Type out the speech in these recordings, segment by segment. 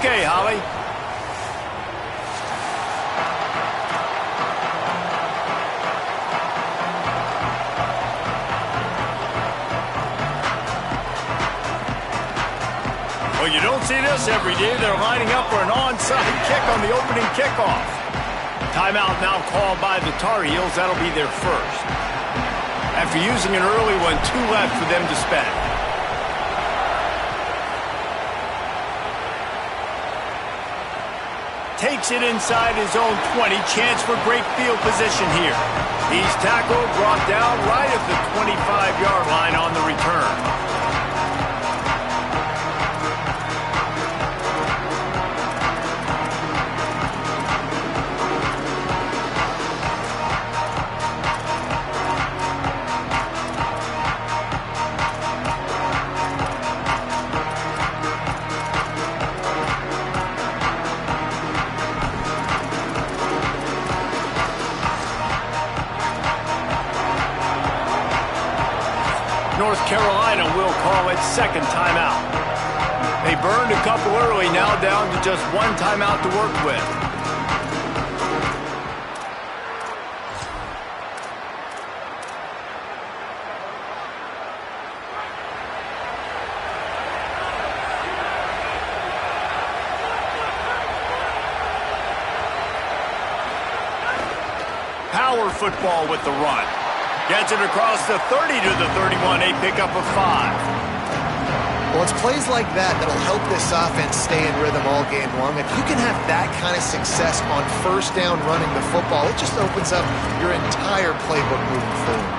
Okay, Holly. Well, you don't see this every day. They're lining up for an onside kick on the opening kickoff. Timeout now called by the Tar Heels. That'll be their first. After using an early one, 2 left for them to spend. Takes it inside his own 20. Chance for great field position here. He's tackled, brought down right at the 25-yard line on the return. North Carolina will call its second timeout. They burned a couple early, now down to just 1 timeout to work with. Power football with the run. Gets it across the 30 to the 31, a pickup of 5. Well, it's plays like that that'll help this offense stay in rhythm all game long. If you can have that kind of success on first down running the football, it just opens up your entire playbook moving forward.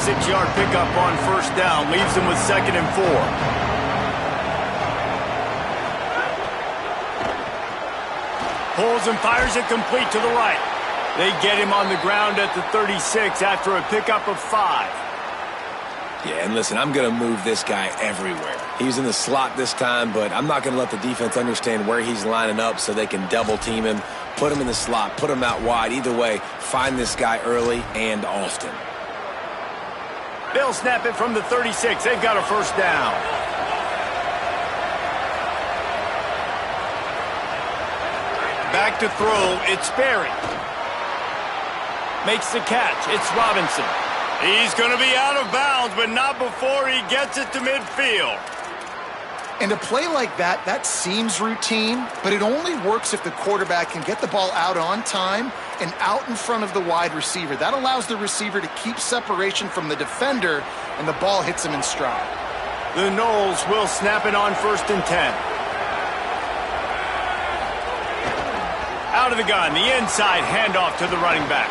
Six-yard pickup on first down, leaves them with 2nd and 4. Pulls and fires it complete to the right. They get him on the ground at the 36 after a pickup of 5. Yeah, and listen, I'm going to move this guy everywhere. He's in the slot this time, but I'm not going to let the defense understand where he's lining up so they can double team him, put him in the slot, put him out wide. Either way, find this guy early and often. They'll snap it from the 36. They've got a first down. Back to throw, it's Berry. Makes the catch, it's Robinson. He's going to be out of bounds, but not before he gets it to midfield. And a play like that, that seems routine, but it only works if the quarterback can get the ball out on time and out in front of the wide receiver. That allows the receiver to keep separation from the defender, and the ball hits him in stride. The Noles will snap it on 1st and 10. Out of the gun, the inside handoff to the running back.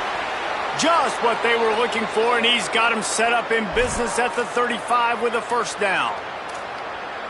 Just what they were looking for, and he's got him set up in business at the 35 with a first down.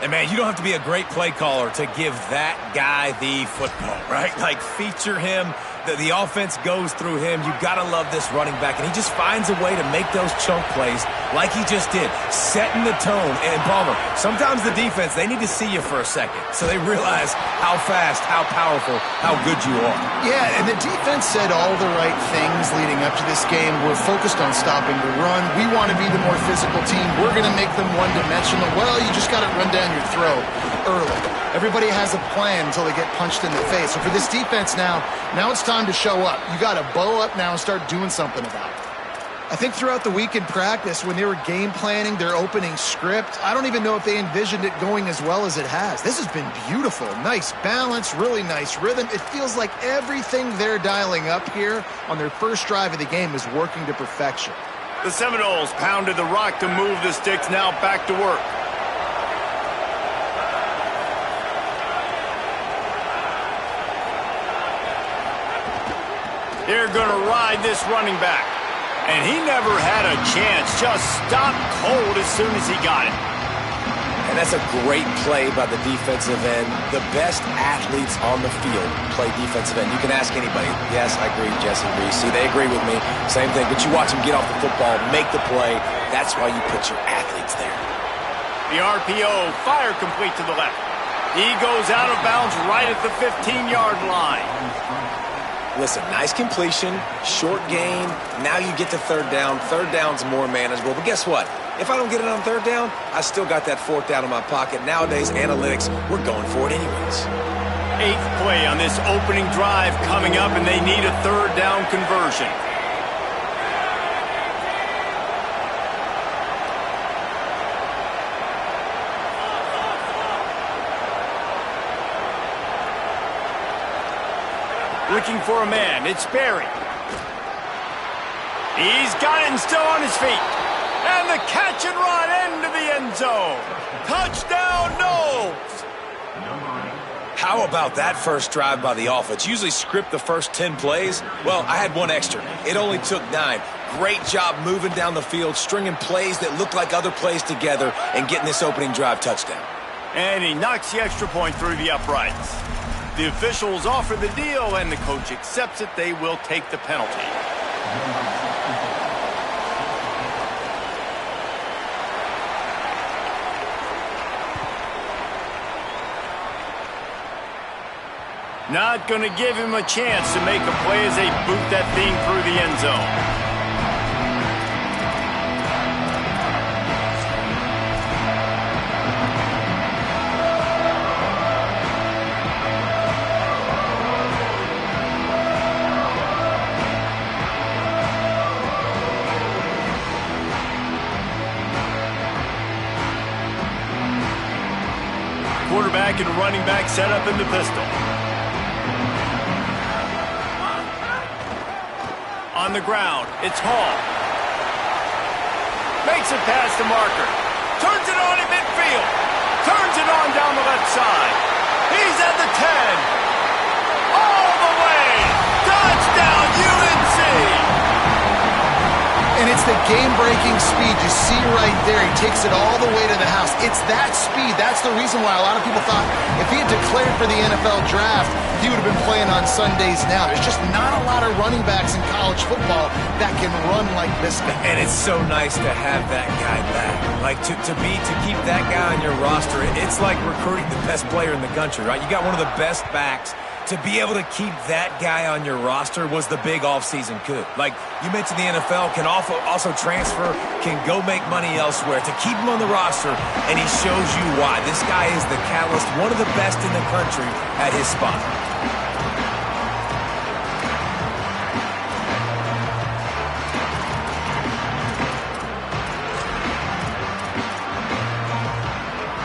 And, man, you don't have to be a great play caller to give that guy the football, right? Like, feature him. The offense goes through him. You've got to love this running back, and he just finds a way to make those chunk plays like he just did, setting the tone. And, Palmer, sometimes the defense, they need to see you for a second so they realize how fast, how powerful, how good you are. Yeah, and the defense said all the right things leading up to this game. We're focused on stopping the run. We want to be the more physical team. We're going to make them one-dimensional. Well, you just got to run down your throat early. Everybody has a plan until they get punched in the face. So for this defense now it's time to show up. You got to bow up now and start doing something about it. I think throughout the week in practice, when they were game planning their opening script, I don't even know if they envisioned it going as well as it has. This has been beautiful. Nice balance, really nice rhythm. It feels like everything they're dialing up here on their first drive of the game is working to perfection. The Seminoles pounded the rock to move the sticks, now back to work. They're going to ride this running back. And he never had a chance. Just stopped cold as soon as he got it. And that's a great play by the defensive end. The best athletes on the field play defensive end. You can ask anybody. Yes, I agree, Jesse Reese. See, they agree with me. Same thing. But you watch them get off the football, make the play. That's why you put your athletes there. The RPO, fire complete to the left. He goes out of bounds right at the 15-yard line. Listen, nice completion, short gain. Now you get to third down. Third down's more manageable. But guess what? If I don't get it on third down, I still got that fourth down in my pocket. Nowadays, analytics, we're going for it anyways. 8th play on this opening drive coming up, and they need a third down conversion. Looking for a man. It's Barry. He's got it and still on his feet. And the catch and run into the end zone. Touchdown, Knowles. How about that first drive by the offense? Usually script the first 10 plays. Well, I had one extra. It only took 9. Great job moving down the field, stringing plays that look like other plays together, and getting this opening drive touchdown. And he knocks the extra point through the uprights. The officials offer the deal, and the coach accepts it. They will take the penalty. Not going to give him a chance to make a play as they boot that thing through the end zone. Quarterback and running back set up in the pistol. On the ground, it's Hall. Makes it past the marker. Turns it on in midfield. Turns it on down the left side. He's at the 10. All the way. Touchdown, UNC. And it's the game-breaking speed. You see right there, he takes it all the way to the house. It's that speed. That's the reason why a lot of people thought if he had declared for the NFL draft, he would have been playing on Sundays now. There's just not a lot of running backs in college football that can run like this guy. And it's so nice to have that guy back. Like, to keep that guy on your roster, it's like recruiting the best player in the country, right? You got one of the best backs. To be able to keep that guy on your roster was the big offseason coup. Like you mentioned, the NFL can also transfer, can go make money elsewhere. To keep him on the roster, and he shows you why. This guy is the catalyst, one of the best in the country at his spot.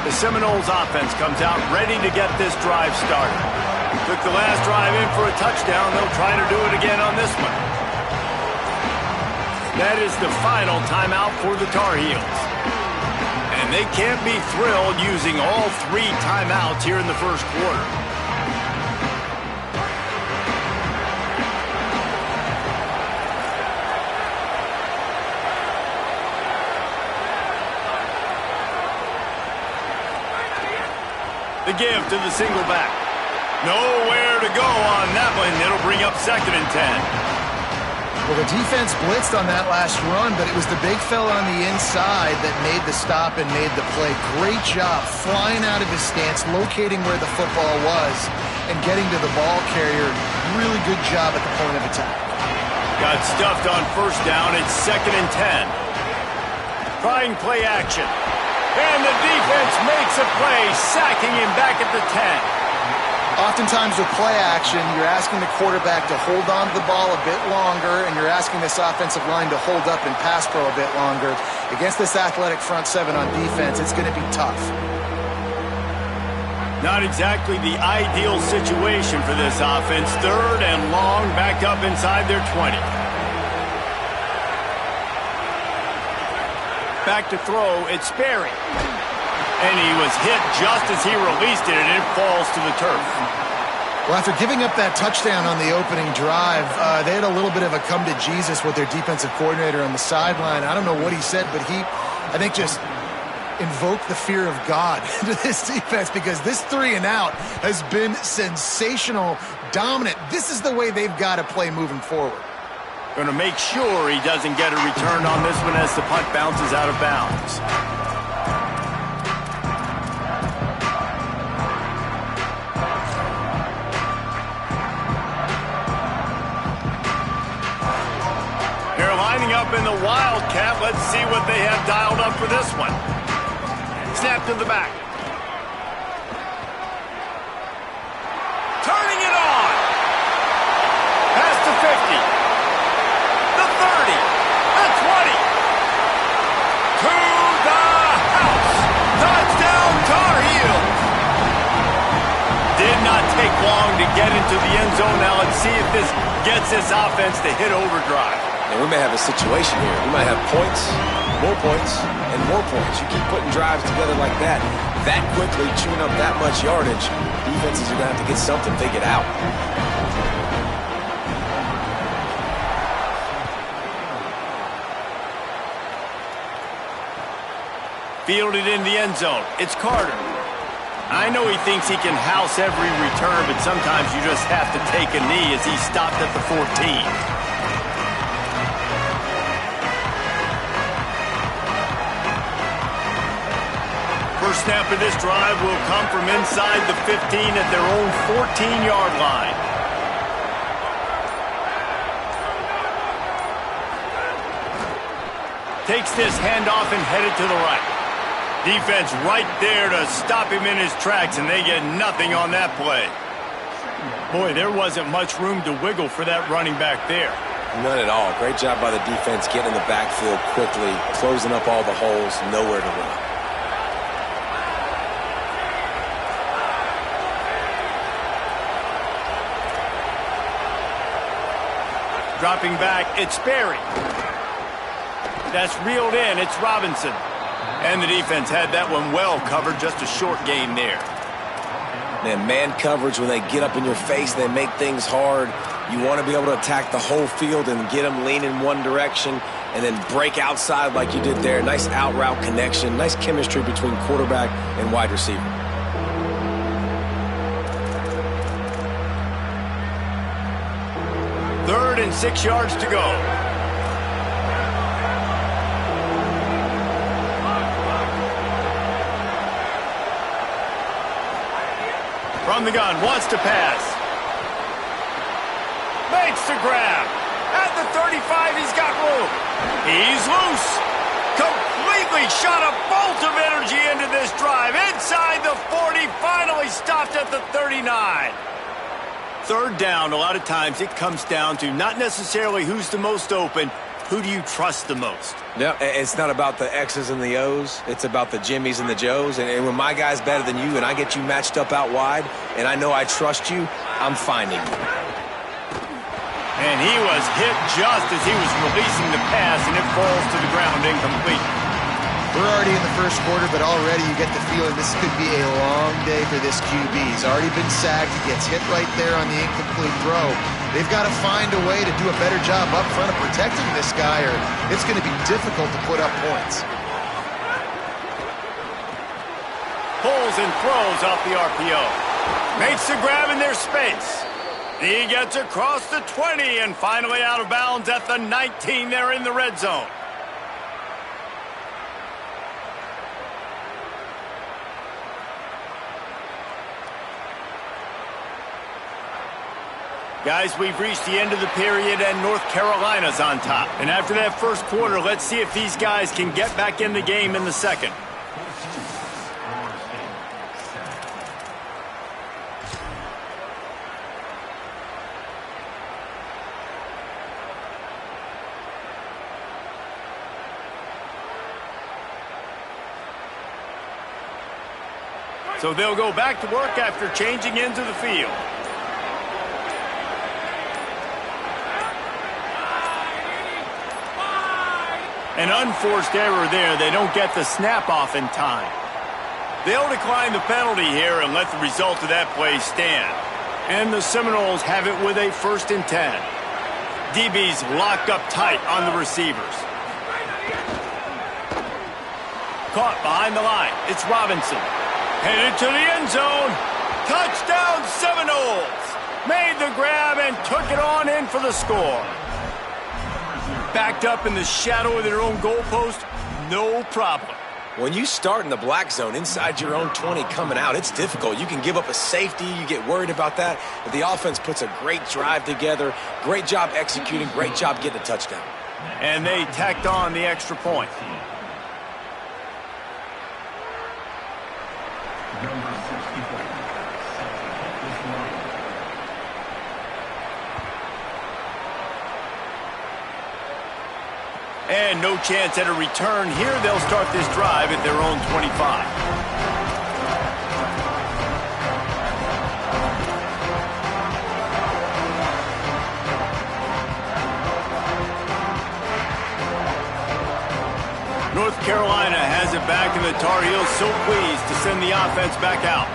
The Seminoles offense comes out ready to get this drive started. Took the last drive in for a touchdown. They'll try to do it again on this one. That is the final timeout for the Tar Heels. And they can't be thrilled using all 3 timeouts here in the first quarter. The give to the single back. Nowhere to go on that one. It'll bring up 2nd and 10. Well, the defense blitzed on that last run, but it was the big fella on the inside that made the stop and made the play. Great job flying out of his stance, locating where the football was, and getting to the ball carrier. Really good job at the point of attack. Got stuffed on first down. It's 2nd and 10. Trying play action. And the defense makes a play, sacking him back at the 10. Oftentimes with play action, you're asking the quarterback to hold on to the ball a bit longer, and you're asking this offensive line to hold up and pass pro a bit longer. Against this athletic front 7 on defense, it's going to be tough. Not exactly the ideal situation for this offense. 3rd and long, back up inside their 20. Back to throw, it's Sperry. And he was hit just as he released it, and it falls to the turf. Well, after giving up that touchdown on the opening drive, they had a little bit of a come to Jesus with their defensive coordinator on the sideline. I don't know what he said, but he, I think, just invoked the fear of God into this defense, because this 3 and out has been sensational, dominant. This is the way they've got to play moving forward. Going to make sure he doesn't get a return on this one as the punt bounces out of bounds. lining up in the Wildcat. Let's see what they have dialed up for this one. Snap to the back. Turning it on. Pass to 50. The 30. The 20. To the house. Touchdown, Tar Heels. Did not take long to get into the end zone. Now let's see if this gets this offense to hit overdrive. And we may have a situation here. We might have points, and more points. You keep putting drives together like that quickly, chewing up that much yardage, defenses are going to have to get something figured out. Fielded in the end zone. It's Carter. I know he thinks he can house every return, but sometimes you just have to take a knee as he stopped at the 14. First snap of this drive will come from inside the 15 at their own 14-yard line. Takes this handoff and headed to the right. Defense right there to stop him in his tracks, and they get nothing on that play. Boy, there wasn't much room to wiggle for that running back there. None at all. Great job by the defense getting in the backfield quickly, closing up all the holes, nowhere to run. Dropping back, it's Sperry. That's reeled in, it's Robinson. And the defense had that one well covered, just a short gain there. Man coverage, when they get up in your face, they make things hard. You want to be able to attack the whole field and get them leaning one direction and then break outside like you did there. Nice out route connection, nice chemistry between quarterback and wide receiver. Third and 6 yards to go. From the gun, wants to pass. Makes the grab. At the 35, he's got room. He's loose. Completely shot a bolt of energy into this drive. Inside the 40, finally stopped at the 39. Third down, a lot of times it comes down to not necessarily who's the most open, who do you trust the most? Yeah, it's not about the X's and the O's. It's about the Jimmys and the Joes. And when my guy's better than you and I get you matched up out wide and I know I trust you, I'm finding you. And he was hit just as he was releasing the pass, and it falls to the ground incomplete. We're already in the first quarter, but already you get the feeling this could be a long day for this QB. He's already been sacked. He gets hit right there on the incomplete throw. They've got to find a way to do a better job up front of protecting this guy, or it's going to be difficult to put up points. Pulls and throws off the RPO. Makes the grab in their space. He gets across the 20 and finally out of bounds at the 19 there in the red zone. Guys, we've reached the end of the period and North Carolina's on top. And after that first quarter, let's see if these guys can get back in the game in the second. So they'll go back to work after changing into the field. An unforced error there. They don't get the snap off in time. They'll decline the penalty here and let the result of that play stand. And the Seminoles have it with a 1st and 10. DB's locked up tight on the receivers. Caught behind the line. It's Robinson. Headed to the end zone. Touchdown Seminoles. Made the grab and took it on in for the score. Backed up in the shadow of their own goalpost, no problem. When you start in the black zone inside your own 20 coming out, it's difficult. You can give up a safety. You get worried about that. But the offense puts a great drive together. Great job executing. Great job getting a touchdown. And they tacked on the extra point. Number 64. And no chance at a return here. They'll start this drive at their own 25. North Carolina has it back, and the Tar Heels so pleased to send the offense back out.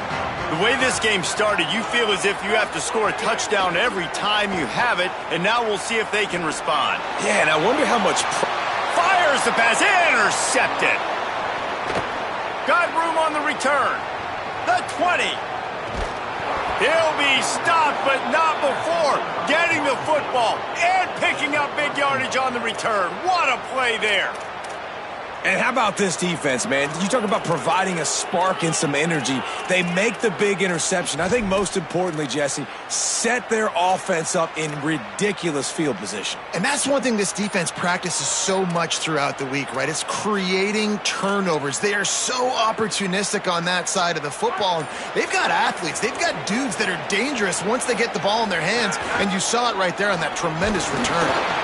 The way this game started, you feel as if you have to score a touchdown every time you have it, and now we'll see if they can respond. Yeah, and I wonder how much... Fires the pass, intercepted. Got room on the return. The 20. He'll be stopped, but not before getting the football and picking up big yardage on the return. What a play there. And how about this defense, man? You talk about providing a spark and some energy. They make the big interception. I think most importantly, Jesse, set their offense up in ridiculous field position. And that's one thing this defense practices so much throughout the week, right? It's creating turnovers. They are so opportunistic on that side of the football. And they've got athletes. They've got dudes that are dangerous once they get the ball in their hands. And you saw it right there on that tremendous return.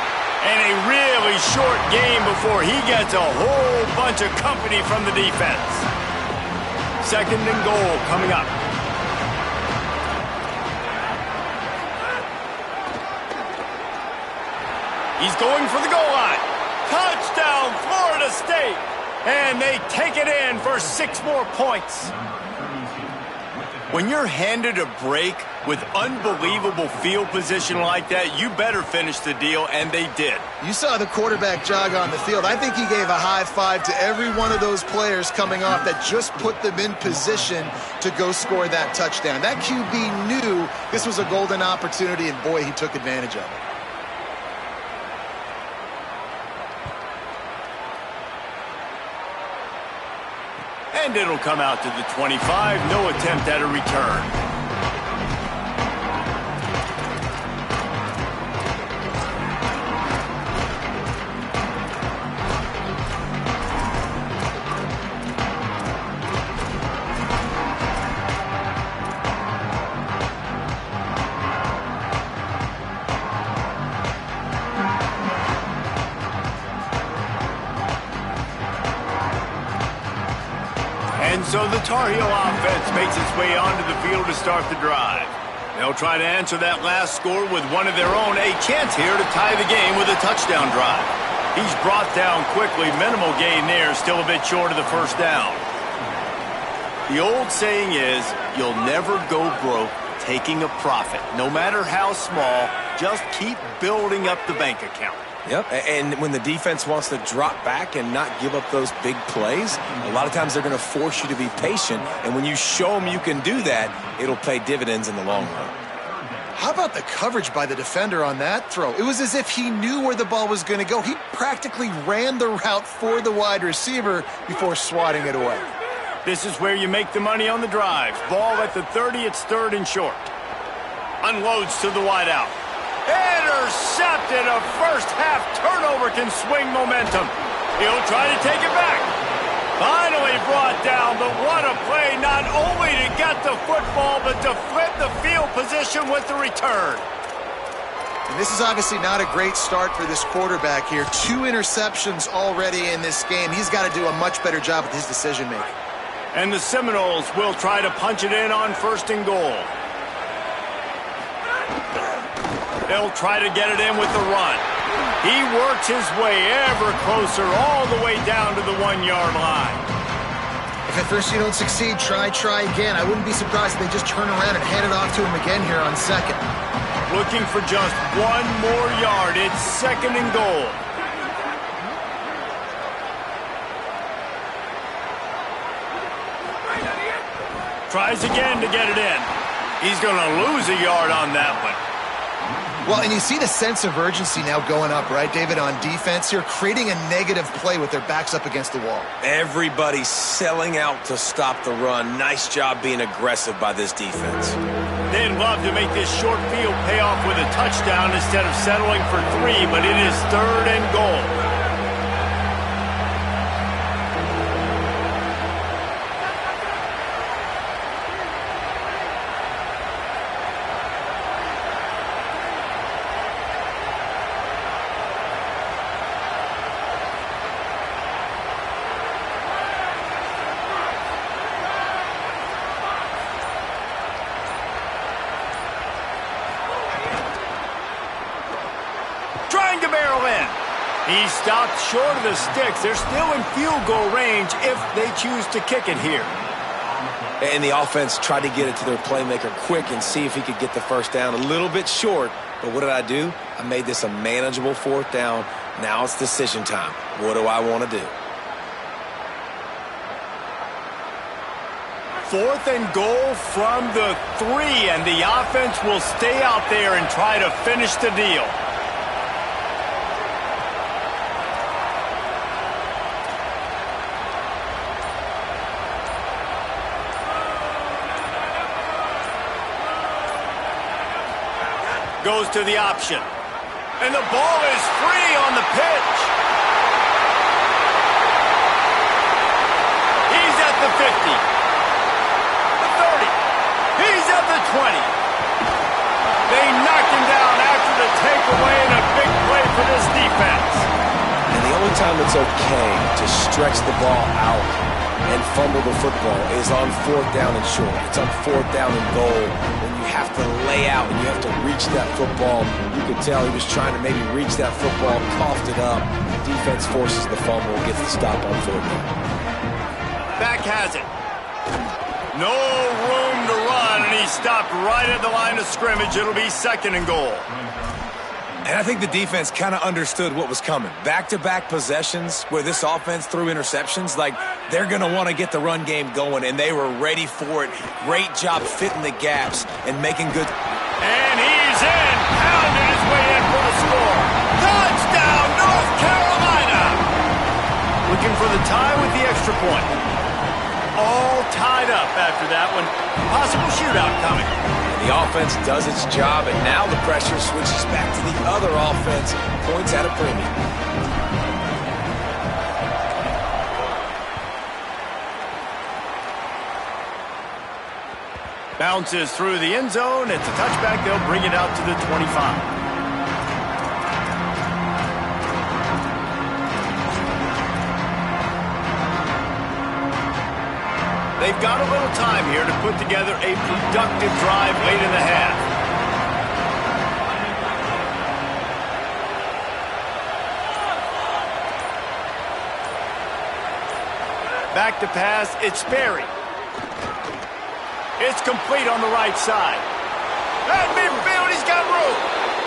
And a really short game before he gets a whole bunch of company from the defense. Second and goal coming up. He's going for the goal line. Touchdown, Florida State. And they take it in for 6 more points. When you're handed a break with unbelievable field position like that, you better finish the deal, and they did. You saw the quarterback jog on the field. I think he gave a high five to every one of those players coming off that just put them in position to go score that touchdown. That QB knew this was a golden opportunity, and boy, he took advantage of it. And it'll come out to the 25. No attempt at a return. So the Tar Heel offense makes its way onto the field to start the drive. They'll try to answer that last score with one of their own. A chance here to tie the game with a touchdown drive. He's brought down quickly. Minimal gain there. Still a bit short of the first down. The old saying is, you'll never go broke taking a profit. No matter how small, just keep building up the bank account. Yep, and when the defense wants to drop back and not give up those big plays, a lot of times they're going to force you to be patient, and when you show them you can do that, it'll pay dividends in the long run. How about the coverage by the defender on that throw? It was as if he knew where the ball was going to go. He practically ran the route for the wide receiver before swatting it away. This is where you make the money on the drives. Ball at the 30, it's 3rd and short. Unloads to the wideout. Intercepted. A first-half turnover can swing momentum. He'll try to take it back. Finally brought down, but what a play, not only to get the football, but to flip the field position with the return. And this is obviously not a great start for this quarterback here. 2 interceptions already in this game. He's got to do a much better job with his decision-making. And the Seminoles will try to punch it in on 1st and goal. They'll try to get it in with the run. He works his way ever closer all the way down to the 1-yard line. If at first you don't succeed, try again. I wouldn't be surprised if they just turn around and hand it off to him again here on 2nd. Looking for just 1 more yard. It's 2nd and goal. Tries again to get it in. He's going to lose a yard on that one. Well, and you see the sense of urgency now going up, right, David, on defense here, creating a negative play with their backs up against the wall. Everybody's selling out to stop the run. Nice job being aggressive by this defense. They'd love to make this short field pay off with a touchdown instead of settling for 3, but it is 3rd and goal. Trying to barrel in. He stopped short of the sticks. They're still in field goal range if they choose to kick it here. And the offense tried to get it to their playmaker quick and see if he could get the first down. A little bit short, but what did I do? I made this a manageable 4th down. Now it's decision time. What do I want to do? 4th and goal from the 3, and the offense will stay out there and try to finish the deal. Goes to the option. And the ball is free on the pitch. He's at the 50. The 30. He's at the 20. They knocked him down after the takeaway and a big play for this defense. And the only time it's okay to stretch the ball out and fumble the football is on 4th down and short. It's on 4th down and goal when you have to lay out and you have to reach that football. You could tell he was trying to maybe reach that football, coughed it up. Defense forces the fumble, gets the stop on 4th down. Back has it. No room to run, and he stopped right at the line of scrimmage. It'll be 2nd and goal. And I think the defense kind of understood what was coming. Back-to-back possessions where this offense threw interceptions, like they're going to want to get the run game going, and they were ready for it. Great job fitting the gaps and making good. And he's in, pounding his way in for the score. Touchdown, North Carolina! Looking for the tie with the extra point. All tied up after that one. Possible shootout coming. The offense does its job, and now the pressure switches back to the other offense. Points at a premium. Bounces through the end zone. It's a touchback. They'll bring it out to the 25. They've got a little time here to put together a productive drive late in the half. Back to pass, it's Sperry. It's complete on the right side. At midfield, he's got room.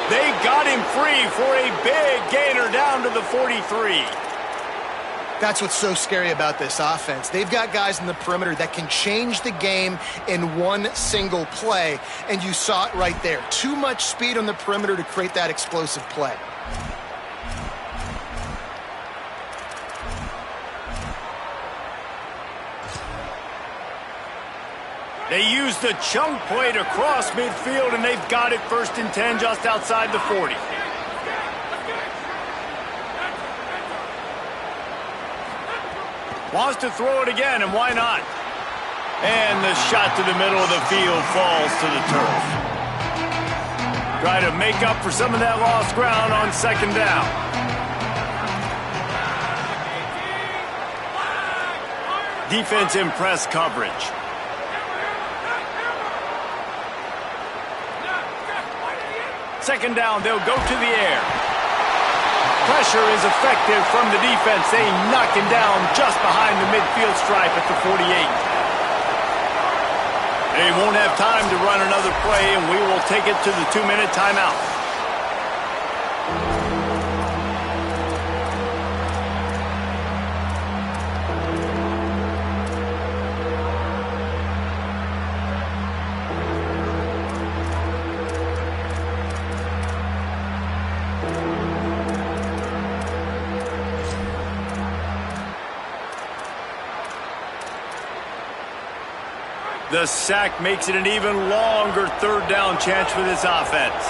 They got him free for a big gainer down to the 43. That's what's so scary about this offense. They've got guys in the perimeter that can change the game in one single play, and you saw it right there. Too much speed on the perimeter to create that explosive play. They use the chunk play to cross midfield, and they've got it 1st and 10 just outside the 40. Wants to throw it again, and why not? And the shot to the middle of the field falls to the turf. Try to make up for some of that lost ground on 2nd down. Defense in press coverage. Second down, they'll go to the air. Pressure is effective from the defense. They knock him down just behind the midfield stripe at the 48. They won't have time to run another play, and we will take it to the 2-minute timeout. The sack makes it an even longer third down chance for this offense.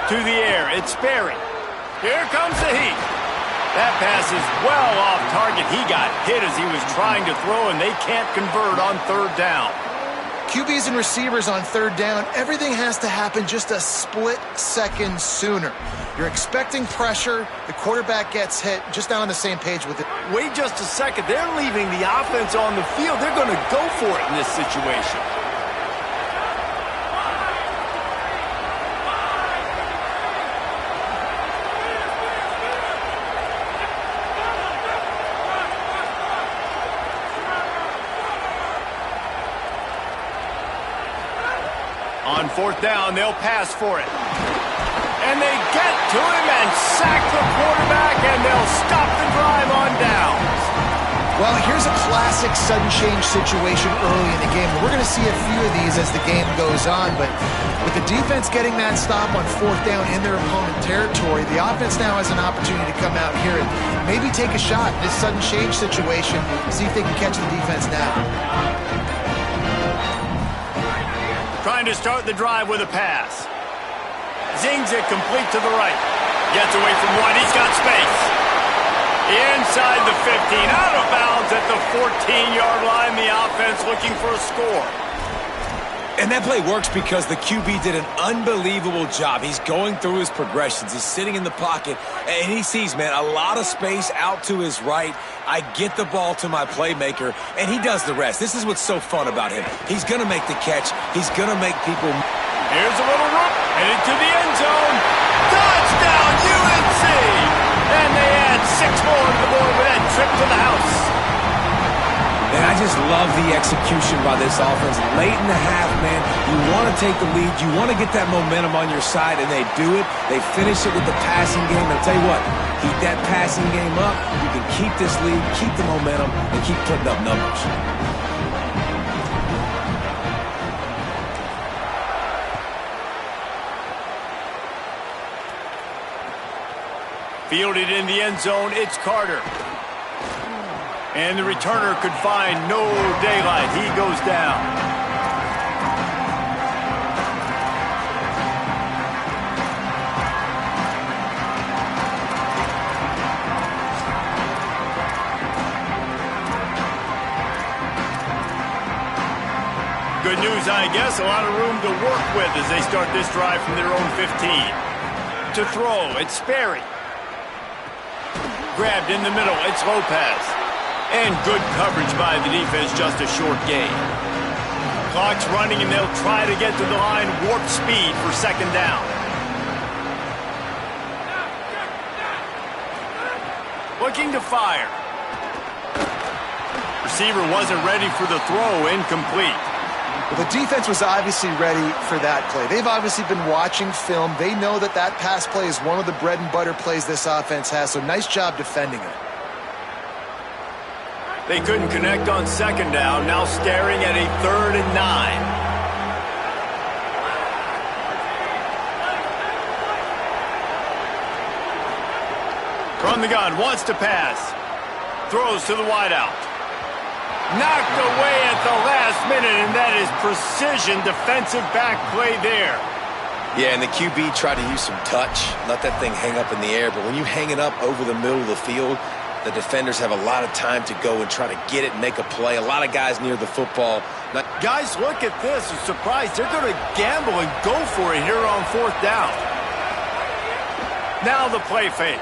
To the air, it's Sperry. Here comes the heat. That pass is well off target. He got hit as he was trying to throw, and they can't convert on third down. QBs and receivers on third down, everything has to happen just a split second sooner. You're expecting pressure, the quarterback gets hit, just not on the same page with it. Wait just a second. They're leaving the offense on the field. They're going to go for it in this situation. On fourth down, they'll pass for it. And they get to him and sack the quarterback, and they'll stop the drive on downs. Well, here's a classic sudden change situation early in the game. We're going to see a few of these as the game goes on, but with the defense getting that stop on fourth down in their opponent territory, the offense now has an opportunity to come out here and maybe take a shot in this sudden change situation, see if they can catch the defense now. Trying to start the drive with a pass. Zings it complete to the right. Gets away from one. He's got space. Inside the 15. Out of bounds at the 14-yard line. The offense looking for a score. And that play works because the QB did an unbelievable job. He's going through his progressions. He's sitting in the pocket, and he sees, man, a lot of space out to his right. I get the ball to my playmaker, and he does the rest. This is what's so fun about him. He's going to make the catch. He's going to make people... Here's a little rook, headed to the end zone. Touchdown, UNC! And they add 6 more to the board with that trip to the house. And I just love the execution by this offense. Late in the half, man, you want to take the lead. You want to get that momentum on your side, and they do it. They finish it with the passing game. I'll tell you what, keep that passing game up. You can keep this lead, keep the momentum, and keep putting up numbers. Fielded in the end zone, it's Carter. And the returner could find no daylight. He goes down. Good news, I guess. A lot of room to work with as they start this drive from their own 15. To throw, it's Sperry. Grabbed in the middle, it's Lopez. And good coverage by the defense, just a short gain. Clock's running, and they'll try to get to the line, warp speed for second down. Looking to fire. Receiver wasn't ready for the throw, incomplete. Well, the defense was obviously ready for that play. They've obviously been watching film. They know that that pass play is one of the bread and butter plays this offense has, so nice job defending it. They couldn't connect on second down, now staring at a 3rd and 9. From the gun, wants to pass. Throws to the wideout. Knocked away at the last minute, and that is precision defensive back play there. Yeah, and the QB tried to use some touch, let that thing hang up in the air, but when you hang it up over the middle of the field, the defenders have a lot of time to go and try to get it and make a play. A lot of guys near the football. Guys, look at this. I'm surprised. They're going to gamble and go for it here on 4th down. Now the play fake.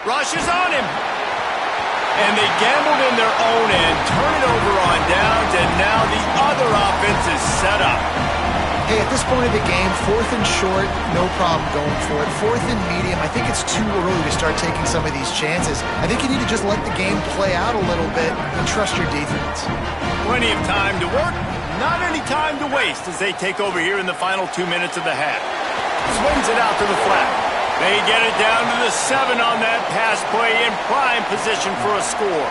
Rush is on him. And they gambled in their own end, turn it over on downs, and now the other offense is set up. Hey, at this point of the game, 4th and short, no problem going for it. 4th and medium, I think it's too early to start taking some of these chances. I think you need to just let the game play out a little bit and trust your defense. Plenty of time to work, not any time to waste as they take over here in the final 2 minutes of the half. Swings it out to the flat. They get it down to the 7 on that pass play in prime position for a score.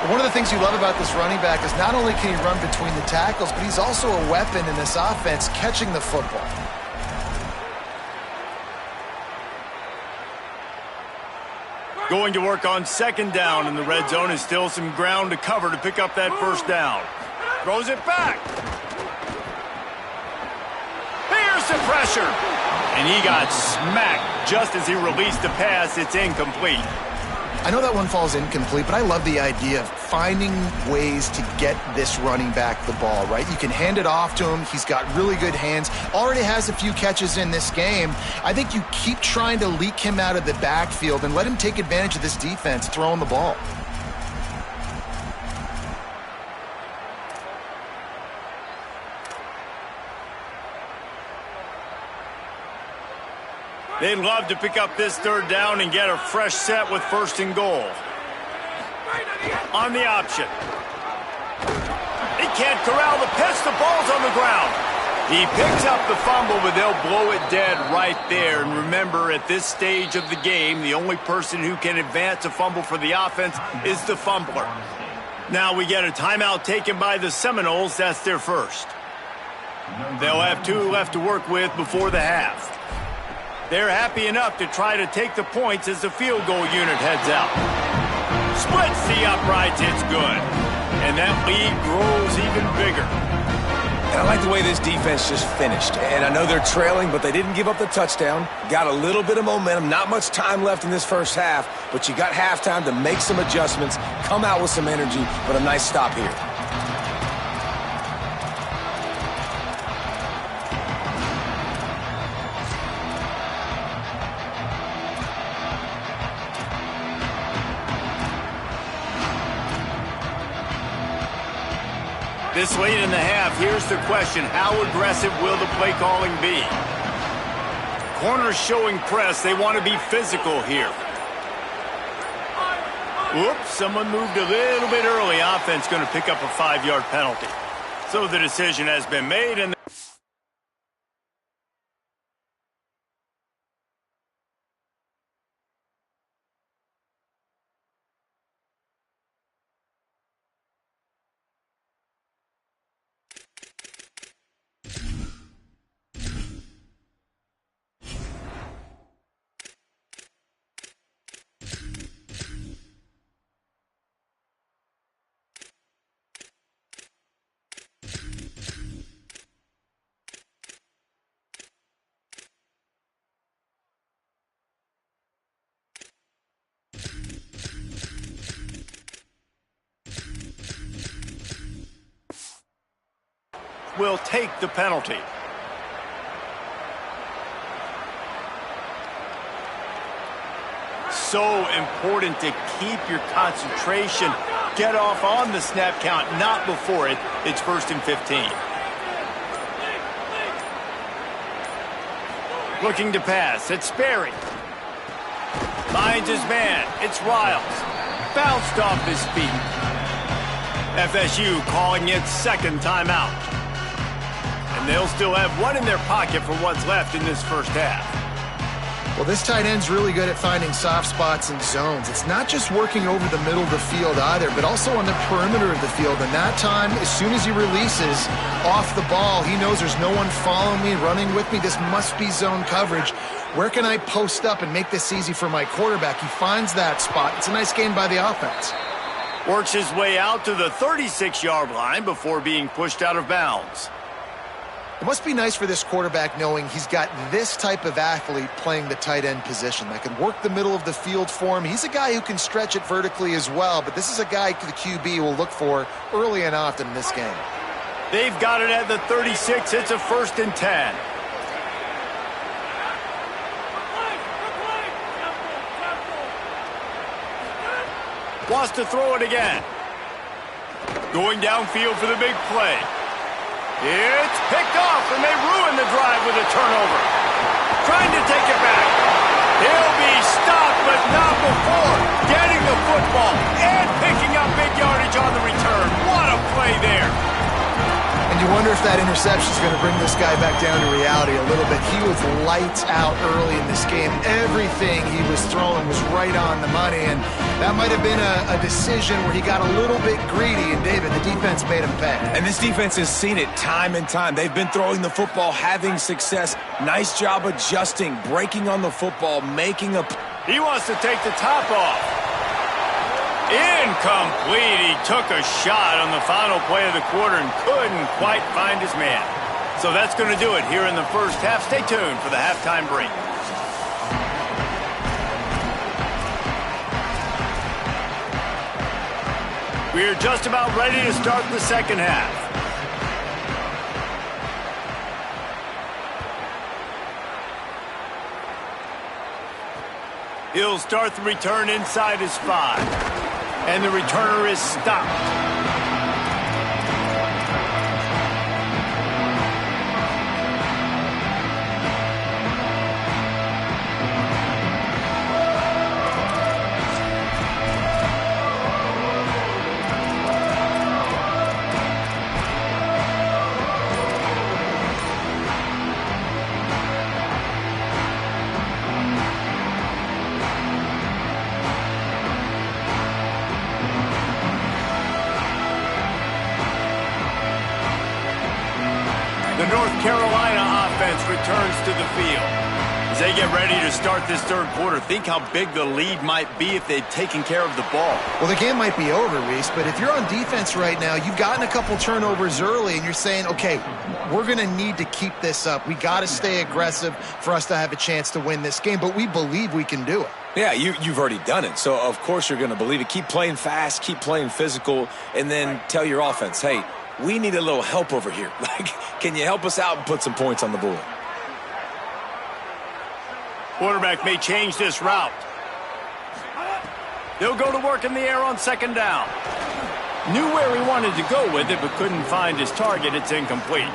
One of the things you love about this running back is not only can he run between the tackles, but he's also a weapon in this offense catching the football. Going to work on second down in the red zone is still some ground to cover to pick up that first down. Throws it back. Here's the pressure. And he got smacked just as he released the pass. It's incomplete. I know that one falls incomplete, but I love the idea of finding ways to get this running back the ball, right? You can hand it off to him. He's got really good hands. Already has a few catches in this game. I think you keep trying to leak him out of the backfield and let him take advantage of this defense throwing the ball. They'd love to pick up this third down and get a fresh set with first and goal. On the option. He can't corral the pitch. The ball's on the ground. He picks up the fumble, but they'll blow it dead right there. And remember, at this stage of the game, the only person who can advance a fumble for the offense is the fumbler. Now we get a timeout taken by the Seminoles. That's their first. They'll have 2 left to work with before the half. They're happy enough to try to take the points as the field goal unit heads out. Splits the uprights, it's good. And that lead grows even bigger. And I like the way this defense just finished. And I know they're trailing, but they didn't give up the touchdown. Got a little bit of momentum. Not much time left in this first half, but you got halftime to make some adjustments, come out with some energy, but a nice stop here. This late in the half, here's the question. How aggressive will the play calling be? Corners showing press. They want to be physical here. Oops, someone moved a little bit early. Offense going to pick up a 5-yard penalty. So the decision has been made, and will take the penalty. So important to keep your concentration. Get off on the snap count, not before it. It's 1st and 15. Looking to pass. It's Sperry. Finds his man. It's Riles. Bounced off his feet. FSU calling its second timeout. And they'll still have one in their pocket for what's left in this first half. Well, this tight end's really good at finding soft spots and zones. It's not just working over the middle of the field either, but also on the perimeter of the field. And that time, as soon as he releases off the ball, he knows there's no one following me, running with me. This must be zone coverage. Where can I post up and make this easy for my quarterback? He finds that spot. It's a nice game by the offense. Works his way out to the 36-yard line before being pushed out of bounds. It must be nice for this quarterback knowing he's got this type of athlete playing the tight end position that can work the middle of the field for him. He's a guy who can stretch it vertically as well, but this is a guy the QB will look for early and often in this game. They've got it at the 36. It's a 1st and 10. Wants to throw it again. Going downfield for the big play. It's picked off, and they ruin the drive with a turnover. Trying to take it back. He'll be stopped, but not before getting the football and picking up big yardage on the return. What a play there. And you wonder wonder if that interception is going to bring this guy back down to reality a little bit. He was lights out early in this game. Everything he was throwing was right on the money, and that might have been a decision where he got a little bit greedy, and David, the defense made him pay. And this defense has seen it time and time. They've been throwing the football, having success. Nice job adjusting, breaking on the football, making a... He wants to take the top off. Incomplete. He took a shot on the final play of the quarter and couldn't quite find his man. So that's going to do it here in the first half. Stay tuned for the halftime break. We're just about ready to start the second half. He'll start the return inside his 5. And the returner is stopped. The North Carolina offense returns to the field. As they get ready to start this third quarter, think how big the lead might be if they'd taken care of the ball. Well, the game might be over, Reese, but if you're on defense right now, you've gotten a couple turnovers early, and you're saying, okay, we're going to need to keep this up. We got to stay aggressive for us to have a chance to win this game, but we believe we can do it. Yeah, you've already done it, so of course you're going to believe it. Keep playing fast, keep playing physical, and then tell your offense, hey, we need a little help over here. Like, can you help us out and put some points on the board? Quarterback may change this route. They'll go to work in the air on second down. Knew where he wanted to go with it, but couldn't find his target. It's incomplete.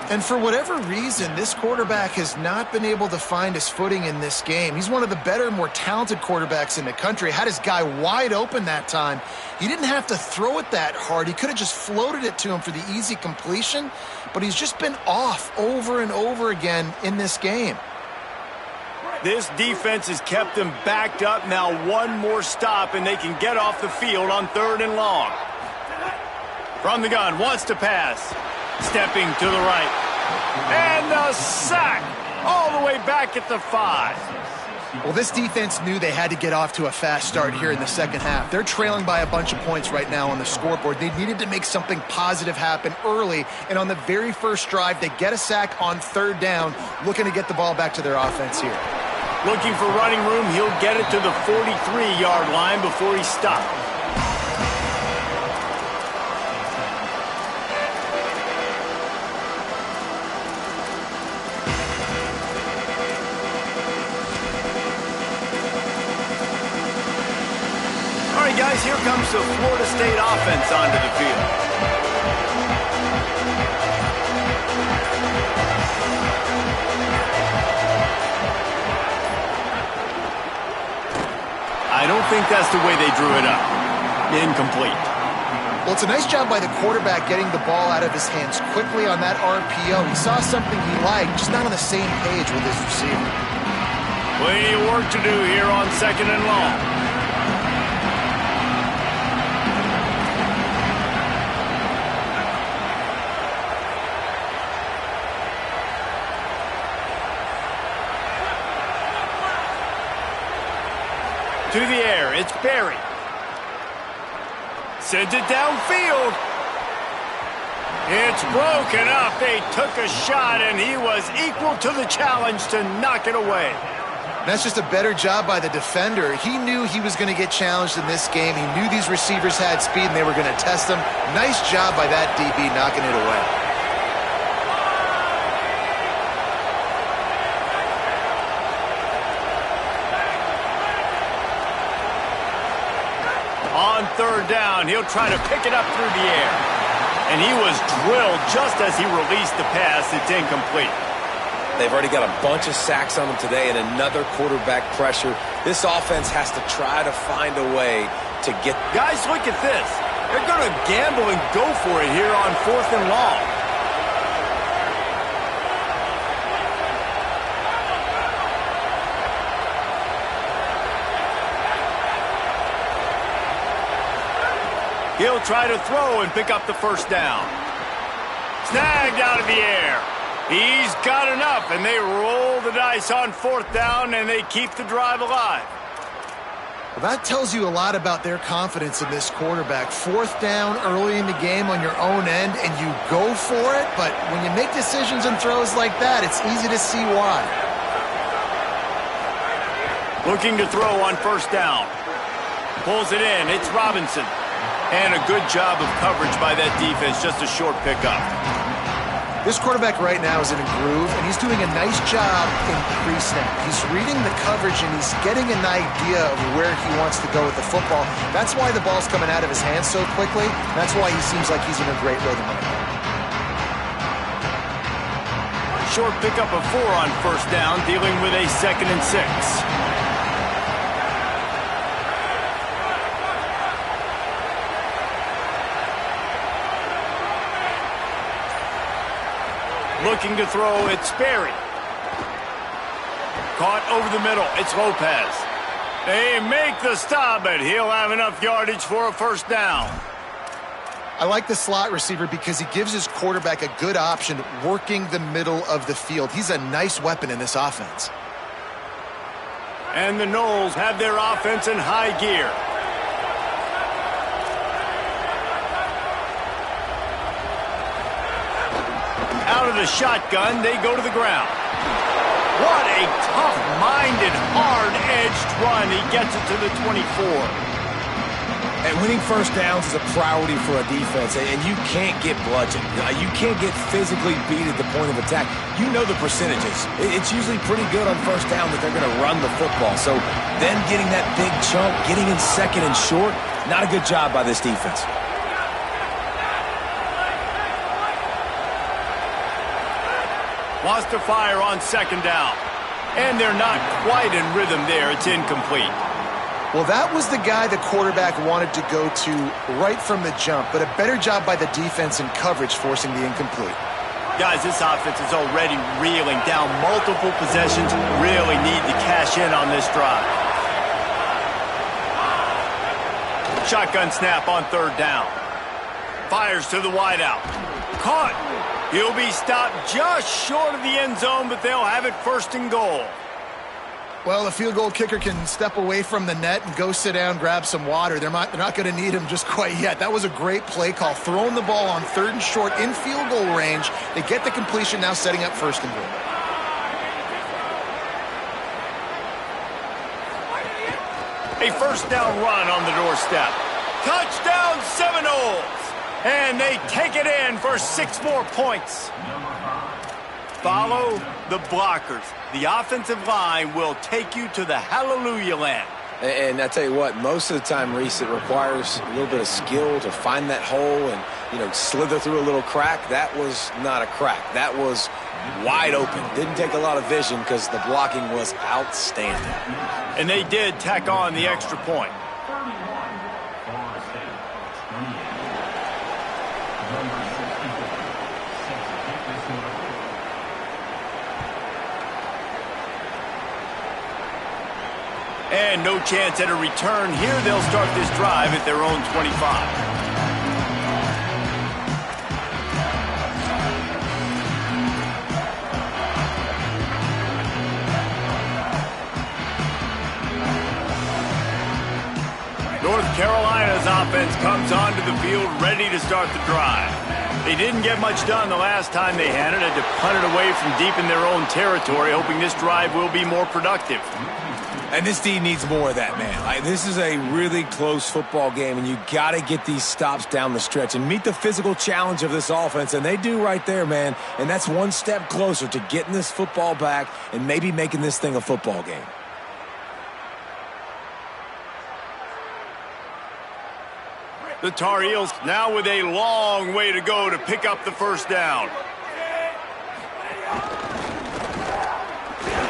And for whatever reason, this quarterback has not been able to find his footing in this game. He's one of the better, more talented quarterbacks in the country. Had his guy wide open that time. He didn't have to throw it that hard. He could have just floated it to him for the easy completion, but he's just been off over and over again in this game. This defense has kept them backed up. Now one more stop, and they can get off the field on 3rd and long. From the gun, wants to pass. Stepping to the right. And a sack all the way back at the 5. Well, this defense knew they had to get off to a fast start here in the second half. They're trailing by a bunch of points right now on the scoreboard. They needed to make something positive happen early, and on the very first drive, they get a sack on 3rd down, looking to get the ball back to their offense here. Looking for running room, he'll get it to the 43-yard line before he stopped. Guys, here comes the Florida State offense onto the field. I don't think that's the way they drew it up. Incomplete. Well, it's a nice job by the quarterback getting the ball out of his hands quickly on that RPO. He saw something he liked, just not on the same page with his receiver. Plenty of work to do here on 2nd and long. To the air, it's Barry. Sends it downfield. It's broken up. They took a shot, and he was equal to the challenge to knock it away. That's just a better job by the defender. He knew he was going to get challenged in this game. He knew these receivers had speed, and they were going to test him. Nice job by that DB knocking it away. On 3rd down, he'll try to pick it up through the air. And he was drilled just as he released the pass. It's incomplete. They've already got a bunch of sacks on them today and another quarterback pressure. This offense has to try to find a way to get... Guys, look at this. They're going to gamble and go for it here on 4th and long. He'll try to throw and pick up the first down. Snagged out of the air. He's got enough, and they roll the dice on 4th down, and they keep the drive alive. Well, that tells you a lot about their confidence in this quarterback. 4th down early in the game on your own end, and you go for it, but when you make decisions and throws like that, it's easy to see why. Looking to throw on 1st down. Pulls it in. It's Robinson. And a good job of coverage by that defense. Just a short pickup. This quarterback right now is in a groove, and he's doing a nice job in pre-snap. He's reading the coverage, and he's getting an idea of where he wants to go with the football. That's why the ball's coming out of his hands so quickly. That's why he seems like he's in a great rhythm right now. Short pickup of 4 on 1st down, dealing with a 2nd and 6. Looking to throw, it's Sperry. Caught over the middle, it's Lopez. They make the stop, but he'll have enough yardage for a 1st down. I like the slot receiver because he gives his quarterback a good option working the middle of the field. He's a nice weapon in this offense. And the Noles have their offense in high gear. Out of the shotgun, they go to the ground. What a tough-minded, hard-edged run. He gets it to the 24. And winning 1st downs is a priority for a defense, and you can't get bludgeoned. You can't get physically beat at the point of attack. You know the percentages. It's usually pretty good on 1st down that they're going to run the football. So then getting that big chunk, getting in 2nd and short, not a good job by this defense. Wants to fire on 2nd down. And they're not quite in rhythm there. It's incomplete. Well, that was the guy the quarterback wanted to go to right from the jump, but a better job by the defense in coverage forcing the incomplete. Guys, this offense is already reeling down multiple possessions. Really need to cash in on this drive. Shotgun snap on 3rd down. Fires to the wideout. Caught. He'll be stopped just short of the end zone, but they'll have it 1st and goal. Well, the field goal kicker can step away from the net and go sit down, grab some water. They're not going to need him just quite yet. That was a great play call. Throwing the ball on 3rd and short in field goal range. They get the completion, now setting up 1st and goal. A 1st down run on the doorstep. Touchdown Seminoles! And they take it in for 6 more points. Follow the blockers. The offensive line will take you to the hallelujah land. And I tell you what, most of the time, Reese, it requires a little bit of skill to find that hole and, slither through a little crack. That was not a crack. That was wide open. Didn't take a lot of vision because the blocking was outstanding. And they did tack on the extra point. And no chance at a return here. They'll start this drive at their own 25. North Carolina's offense comes onto the field ready to start the drive. They didn't get much done the last time they had it. Had to punt it away from deep in their own territory, hoping this drive will be more productive. And this team needs more of that, man. This is a really close football game, and you got to get these stops down the stretch and meet the physical challenge of this offense, and they do right there, man. And that's one step closer to getting this football back and maybe making this thing a football game. The Tar Heels now with a long way to go to pick up the 1st down.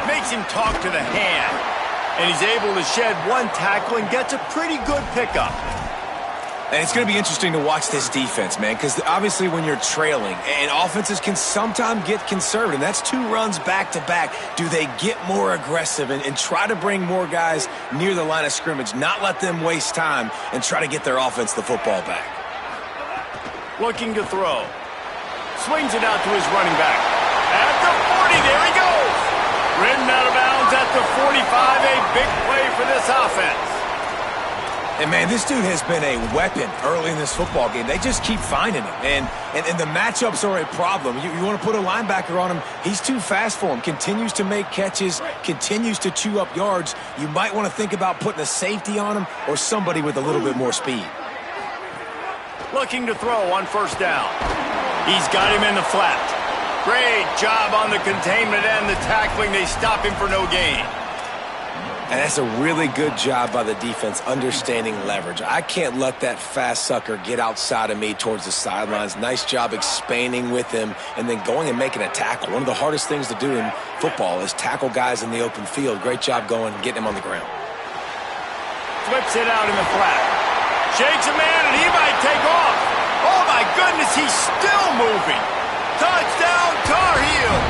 Makes him talk to the hand. And he's able to shed one tackle and gets a pretty good pickup. And it's going to be interesting to watch this defense, man, because obviously when you're trailing, and offenses can sometimes get conservative. That's 2 runs back-to-back. Do they get more aggressive and try to bring more guys near the line of scrimmage, not let them waste time, and try to get their offense the football back? Looking to throw. Swings it out to his running back. At the 40, there he goes. Ridden out of bounds at the 45, a big play for this offense. And, man, this dude has been a weapon early in this football game. They just keep finding him. And the matchups are a problem. You want to put a linebacker on him, he's too fast for him. Continues to make catches, continues to chew up yards. You might want to think about putting a safety on him or somebody with a little bit more speed. Looking to throw on first down. He's got him in the flat. Great job on the containment and the tackling. They stop him for no gain. And that's a really good job by the defense understanding leverage. I can't let that fast sucker get outside of me towards the sidelines. Nice job expanding with him and then going and making a tackle. One of the hardest things to do in football is tackle guys in the open field. Great job going and getting him on the ground. Flips it out in the flat. Shakes a man and he might take off. Oh my goodness, he's still moving. Touchdown Tar Heels.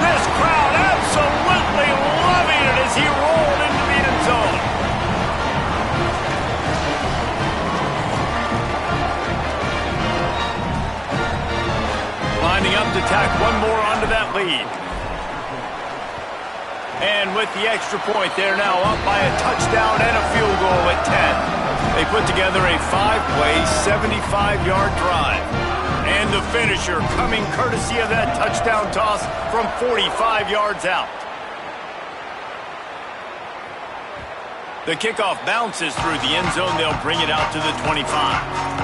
This crowd absolutely loving it as he rolled into the end zone. Lining up to tack one more onto that lead. And with the extra point, they're now up by a touchdown and a field goal at 10. They put together a 5-play, 75-yard drive. And the finisher coming courtesy of that touchdown toss from 45 yards out. The kickoff bounces through the end zone. They'll bring it out to the 25.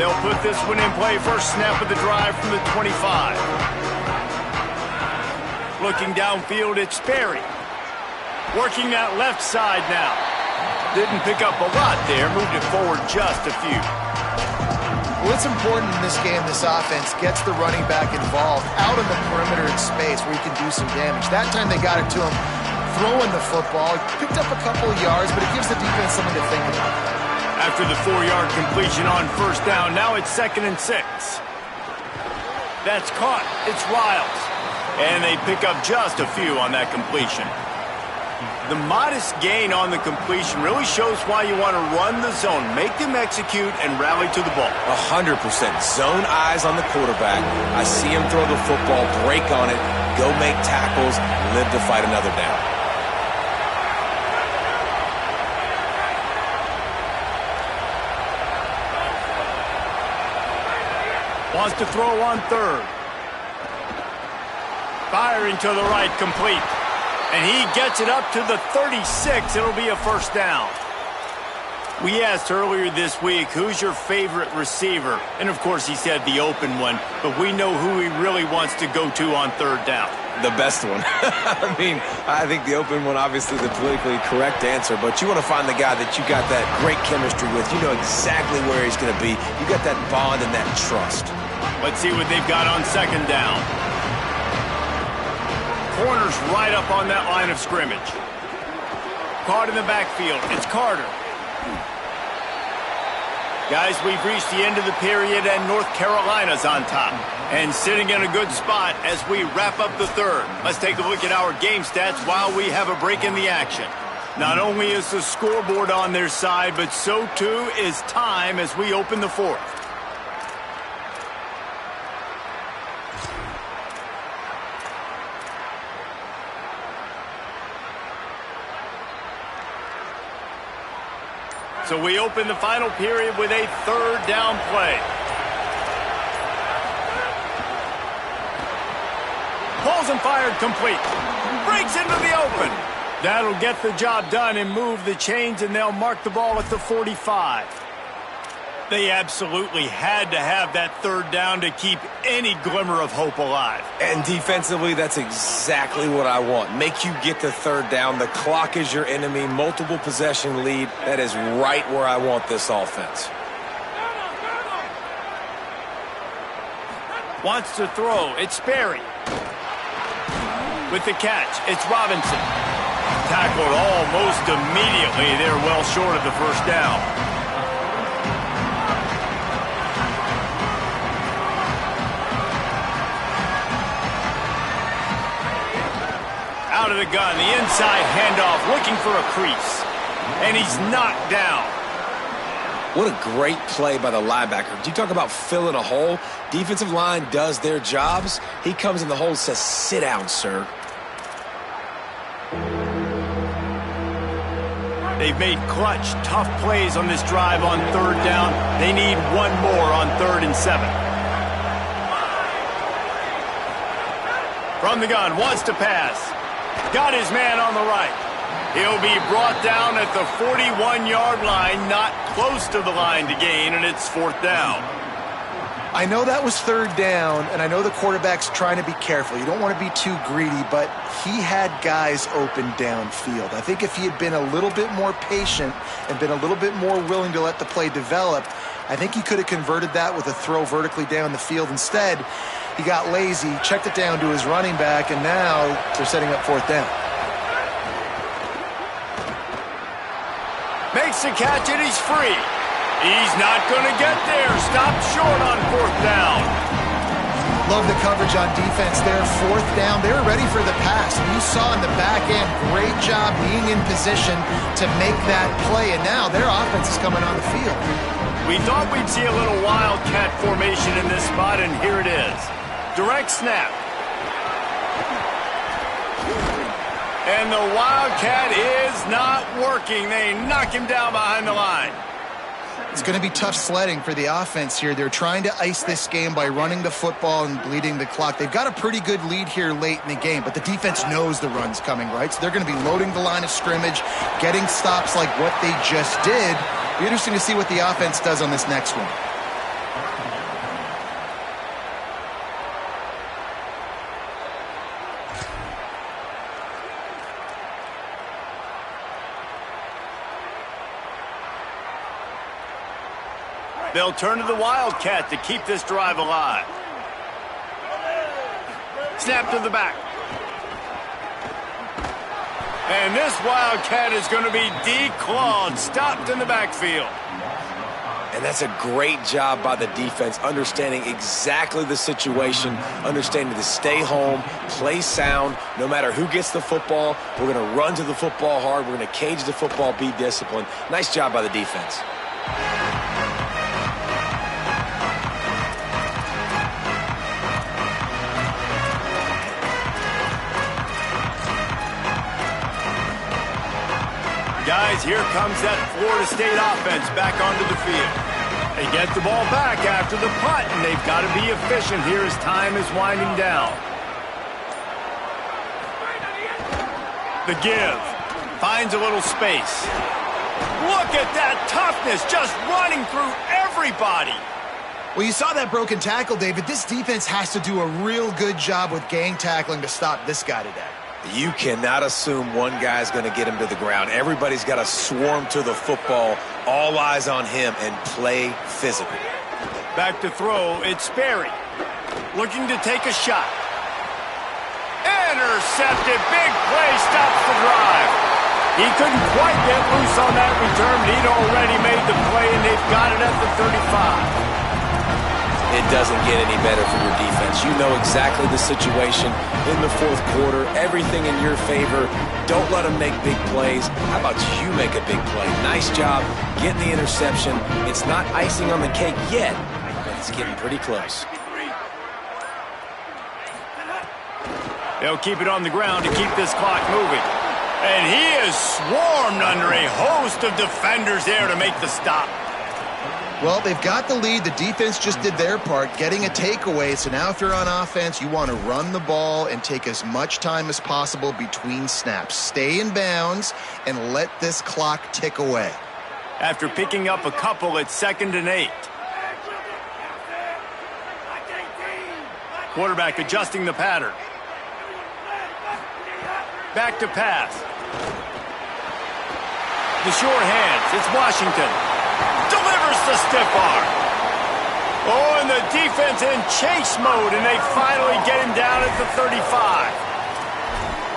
They'll put this one in play. First snap of the drive from the 25. Looking downfield, it's Sperry. Working that left side now. Didn't pick up a lot there. Moved it forward just a few. Well, it's important in this game, this offense gets the running back involved out on the perimeter in space where he can do some damage. That time they got it to him throwing the football. Picked up a couple of yards, but it gives the defense something to think about. After the 4-yard completion on first down, now it's 2nd and 6. That's caught. It's Riles. And they pick up just a few on that completion. The modest gain on the completion really shows why you want to run the zone. Make them execute and rally to the ball. 100%. Zone eyes on the quarterback. I see him throw the football, break on it, go make tackles, live to fight another down. Wants to throw on third. Firing to the right, complete. And he gets it up to the 36. It'll be a first down. We asked earlier this week, who's your favorite receiver? And, of course, he said the open one. But we know who he really wants to go to on third down. The best one. I mean, I think the open one, obviously the politically correct answer, but you want to find the guy that you got that great chemistry with. You know exactly where he's going to be. You got that bond and that trust. Let's see what they've got on second down. Corner's right up on that line of scrimmage. Caught in the backfield. It's Carter. Guys, we've reached the end of the period, and North Carolina's on top. And sitting in a good spot as we wrap up the third. Let's take a look at our game stats while we have a break in the action. Not only is the scoreboard on their side, but so too is time as we open the fourth. So we open the final period with a third down play. Pulls and fired complete. Breaks into the open. That'll get the job done and move the chains, and they'll mark the ball at the 45. They absolutely had to have that third down to keep any glimmer of hope alive. And defensively, that's exactly what I want. Make you get the third down. The clock is your enemy. Multiple possession lead. That is right where I want this offense. Wants to throw. It's Sperry. With the catch, it's Robinson. Tackled almost immediately. They're well short of the first down. Out of the gun, the inside handoff, looking for a crease. And he's knocked down. What a great play by the linebacker. Do you talk about filling a hole? Defensive line does their jobs. He comes in the hole and says, sit down, sir. They've made clutch, tough plays on this drive on third down. They need one more on 3rd and 7. From the gun, wants to pass. Got his man on the right. He'll be brought down at the 41-yard line, not close to the line to gain, and it's 4th down. I know that was 3rd down, and I know the quarterback's trying to be careful. You don't want to be too greedy, but he had guys open downfield. I think if he had been a little bit more patient and been a little bit more willing to let the play develop, I think he could have converted that with a throw vertically down the field. Instead, he got lazy, checked it down to his running back, and now they're setting up 4th down. Makes the catch, and he's free. He's not going to get there. Stopped short on 4th down. Love the coverage on defense there. 4th down. They were ready for the pass. And you saw in the back end, great job being in position to make that play. And now their offense is coming on the field. We thought we'd see a little wildcat formation in this spot, and here it is. Direct snap. And the wildcat is not working. They knock him down behind the line. It's going to be tough sledding for the offense here. They're trying to ice this game by running the football and bleeding the clock. They've got a pretty good lead here late in the game, but the defense knows the run's coming, right? So they're going to be loading the line of scrimmage, getting stops like what they just did. It'll be interesting to see what the offense does on this next one. They'll turn to the Wildcat to keep this drive alive. Snap to the back. And this Wildcat is going to be declawed, stopped in the backfield. And that's a great job by the defense, understanding exactly the situation, understanding to stay home, play sound, no matter who gets the football. We're going to run to the football hard. We're going to cage the football, be disciplined. Nice job by the defense. Guys, here comes that Florida State offense back onto the field. They get the ball back after the punt, and they've got to be efficient here as time is winding down. The give. Finds a little space. Look at that toughness, just running through everybody. Well, you saw that broken tackle, David. This defense has to do a real good job with gang tackling to stop this guy today. You cannot assume one guy's going to get him to the ground. Everybody's got to swarm to the football, all eyes on him, and play physical. Back to throw, it's Sperry. Looking to take a shot. Intercepted, big play, stops the drive. He couldn't quite get loose on that return, but he'd already made the play, and they've got it at the 35. It doesn't get any better for your defense. You know exactly the situation in the 4th quarter. Everything in your favor. Don't let them make big plays. How about you make a big play? Nice job getting the interception. It's not icing on the cake yet, but it's getting pretty close. They'll keep it on the ground to keep this clock moving. And he is swarmed under a host of defenders there to make the stop. Well, they've got the lead. The defense just did their part, getting a takeaway. So now if you're on offense, you want to run the ball and take as much time as possible between snaps. Stay in bounds and let this clock tick away. after picking up a couple at 2nd and 8. Quarterback adjusting the pattern. Back to pass. The sure hands. It's Washington. Delivers the stiff arm. Oh, and the defense in chase mode, and they finally get him down at the 35.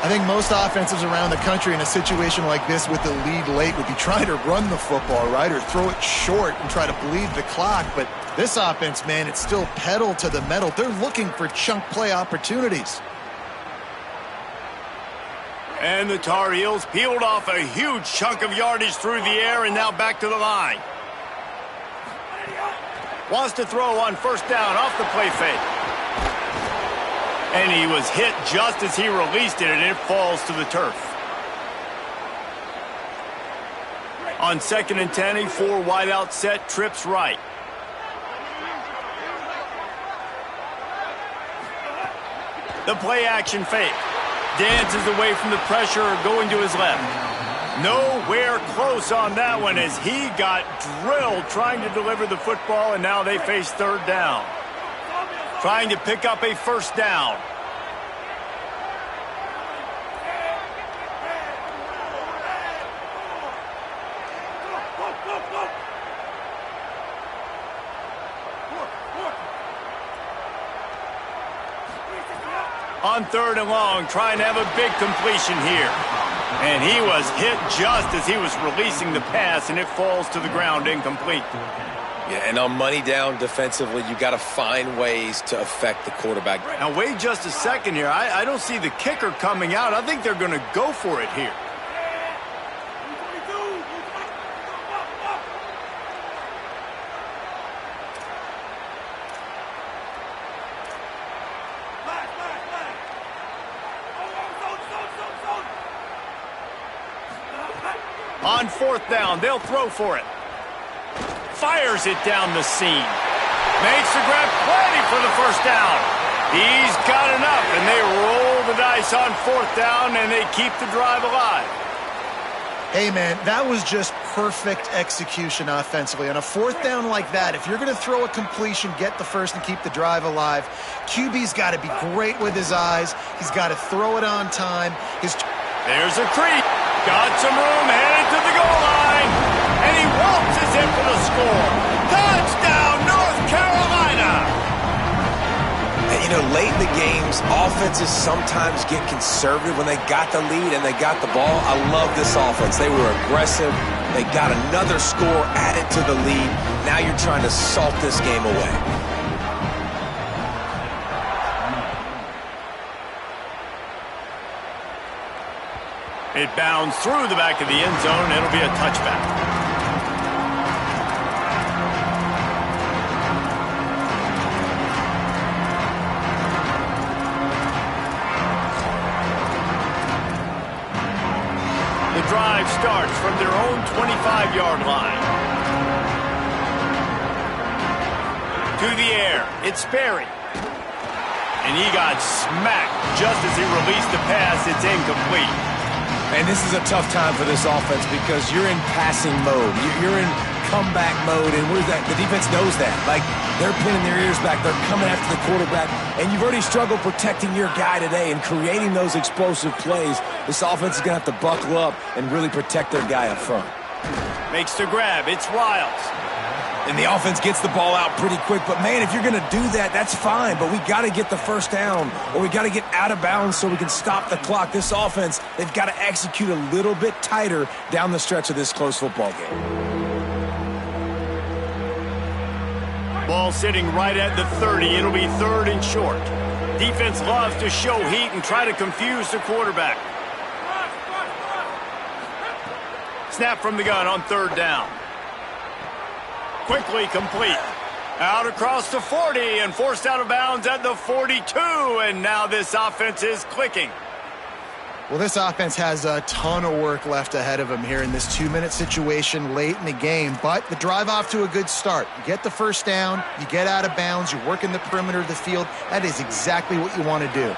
I think most offenses around the country in a situation like this with the lead late would be trying to run the football, right, or throw it short and try to bleed the clock. But this offense, man, it's still pedal to the metal. They're looking for chunk play opportunities. And the Tar Heels peeled off a huge chunk of yardage through the air and now back to the line. Wants to throw on 1st down off the play fake. And he was hit just as he released it, and it falls to the turf. On 2nd and 10, a 4 wideout set, trips right. The play action fake. Dances away from the pressure, going to his left. Nowhere close on that one as he got drilled trying to deliver the football, and now they face 3rd down. Trying to pick up a 1st down. On 3rd and long, trying to have a big completion here. And he was hit just as he was releasing the pass, and it falls to the ground incomplete. Yeah, and on money down defensively, you got to find ways to affect the quarterback. Now, wait just a second here. I don't see the kicker coming out. I think they're going to go for it here. On 4th down, they'll throw for it. Fires it down the seam. Makes the grab, plenty for the 1st down. He's got enough, and they roll the dice on 4th down, and they keep the drive alive. Hey, man, that was just perfect execution offensively. On a 4th down like that, if you're going to throw a completion, get the 1st and keep the drive alive, QB's got to be great with his eyes. He's got to throw it on time. There's a creep. Got some room, headed to the goal line, and he waltzes in for the score. Touchdown, North Carolina! And, you know, late in the games, offenses sometimes get conservative when they got the lead and they got the ball. I love this offense. They were aggressive. They got another score added to the lead. Now you're trying to salt this game away. It bounds through the back of the end zone. It'll be a touchback. The drive starts from their own 25-yard line. To the air. It's Sperry. And he got smacked just as he released the pass. It's incomplete. And this is a tough time for this offense because you're in passing mode. You're in comeback mode, and the defense knows that. Like, they're pinning their ears back. They're coming after the quarterback, and you've already struggled protecting your guy today and creating those explosive plays. This offense is going to have to buckle up and really protect their guy up front. Makes the grab. It's Wiles. And the offense gets the ball out pretty quick. But, man, if you're going to do that, that's fine. But we got to get the 1st down, or we got to get out of bounds so we can stop the clock. This offense, they've got to execute a little bit tighter down the stretch of this close football game. Ball sitting right at the 30. It'll be 3rd and short. Defense loves to show heat and try to confuse the quarterback. Snap from the gun on 3rd down. Quickly complete. Out across the 40 and forced out of bounds at the 42. And now this offense is clicking. Well, this offense has a ton of work left ahead of them here in this 2-minute situation late in the game. But the drive off to a good start. You get the 1st down, you get out of bounds, you work in the perimeter of the field. That is exactly what you want to do.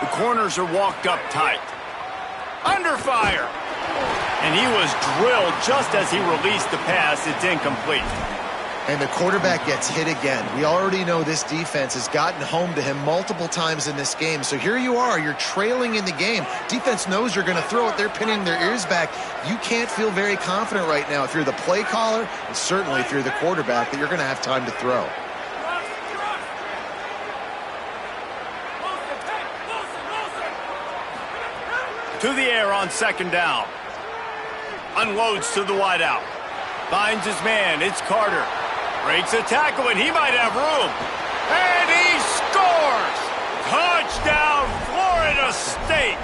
The corners are walked up tight. Under fire. And he was drilled just as he released the pass. It's incomplete. And the quarterback gets hit again. We already know this defense has gotten home to him multiple times in this game. So here you are, you're trailing in the game. Defense knows you're going to throw it. They're pinning their ears back. You can't feel very confident right now if you're the play caller, and certainly if you're the quarterback, that you're going to have time to throw. To the air on second down. Unloads to the wideout. Finds his man. It's Carter. Breaks a tackle, and he might have room. And he scores! Touchdown, Florida State!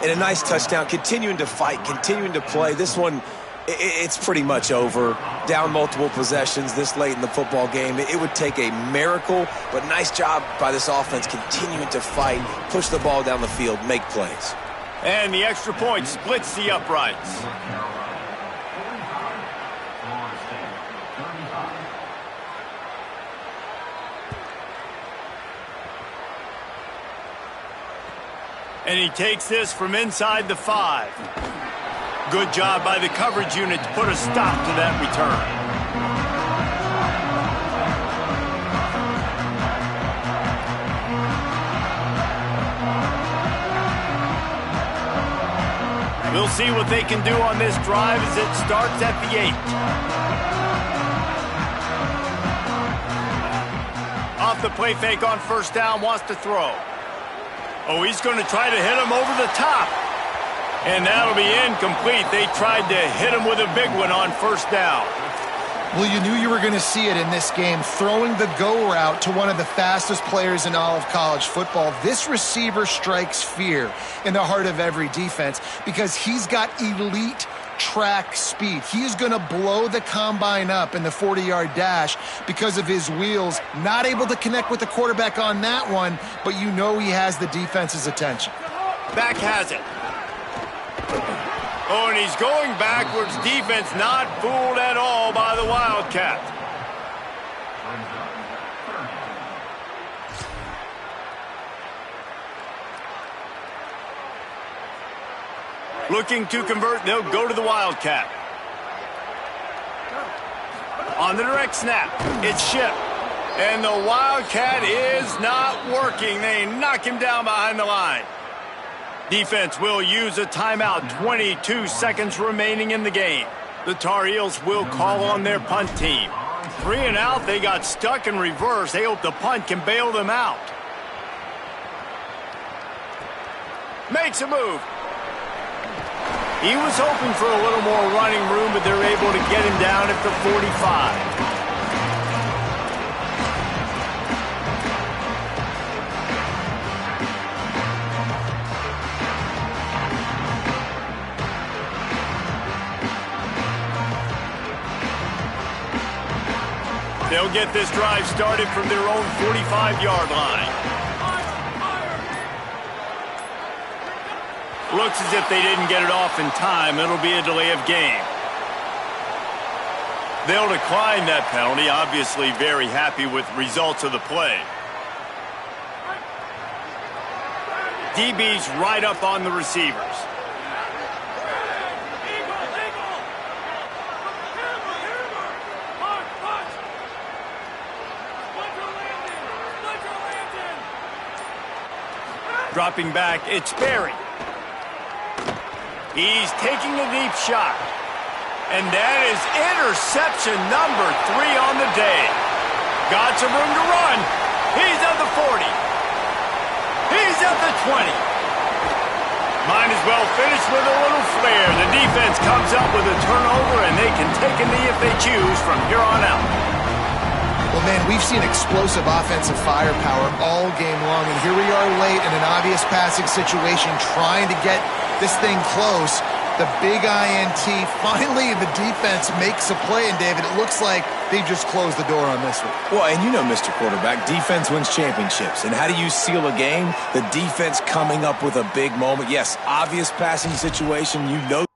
And a nice touchdown, continuing to fight, continuing to play. This one, it's pretty much over. Down multiple possessions this late in the football game. It would take a miracle, but nice job by this offense continuing to fight, push the ball down the field, make plays. And the extra point splits the uprights. And he takes this from inside the 5. Good job by the coverage unit to put a stop to that return. We'll see what they can do on this drive as it starts at the 8. Off the play fake on first down, wants to throw. Oh, he's going to try to hit him over the top. And that'll be incomplete. They tried to hit him with a big one on first down. Well, you knew you were going to see it in this game, throwing the go route to one of the fastest players in all of college football. This receiver strikes fear in the heart of every defense because he's got elite track speed. He is going to blow the combine up in the 40-yard dash because of his wheels. Not able to connect with the quarterback on that one, but you know he has the defense's attention. Back has it. Oh, and he's going backwards. Defense not fooled at all by the Wildcat. Looking to convert, they'll go to the Wildcat. On the direct snap, it's Ship. And the Wildcat is not working. They knock him down behind the line. Defense will use a timeout. 22 seconds remaining in the game. The Tar Heels will call on their punt team. 3 and out, they got stuck in reverse. They hope the punt can bail them out. Makes a move. He was hoping for a little more running room, but they're able to get him down at the 45. They'll get this drive started from their own 45-yard line. Looks as if they didn't get it off in time. It'll be a delay of game. They'll decline that penalty. Obviously very happy with results of the play. DB's right up on the receivers. Dropping back, it's Berry. He's taking a deep shot. And that is interception number 3 on the day. Got some room to run. He's at the 40. He's at the 20. Might as well finish with a little flair. The defense comes up with a turnover, and they can take a knee if they choose from here on out. Well, man, we've seen explosive offensive firepower all game long, and here we are late in an obvious passing situation trying to get this thing close. The big INT, finally the defense makes a play, and David, it looks like they just closed the door on this one. Well, and you know, Mr. Quarterback, defense wins championships. And how do you seal a game? The defense coming up with a big moment. Yes, obvious passing situation, you know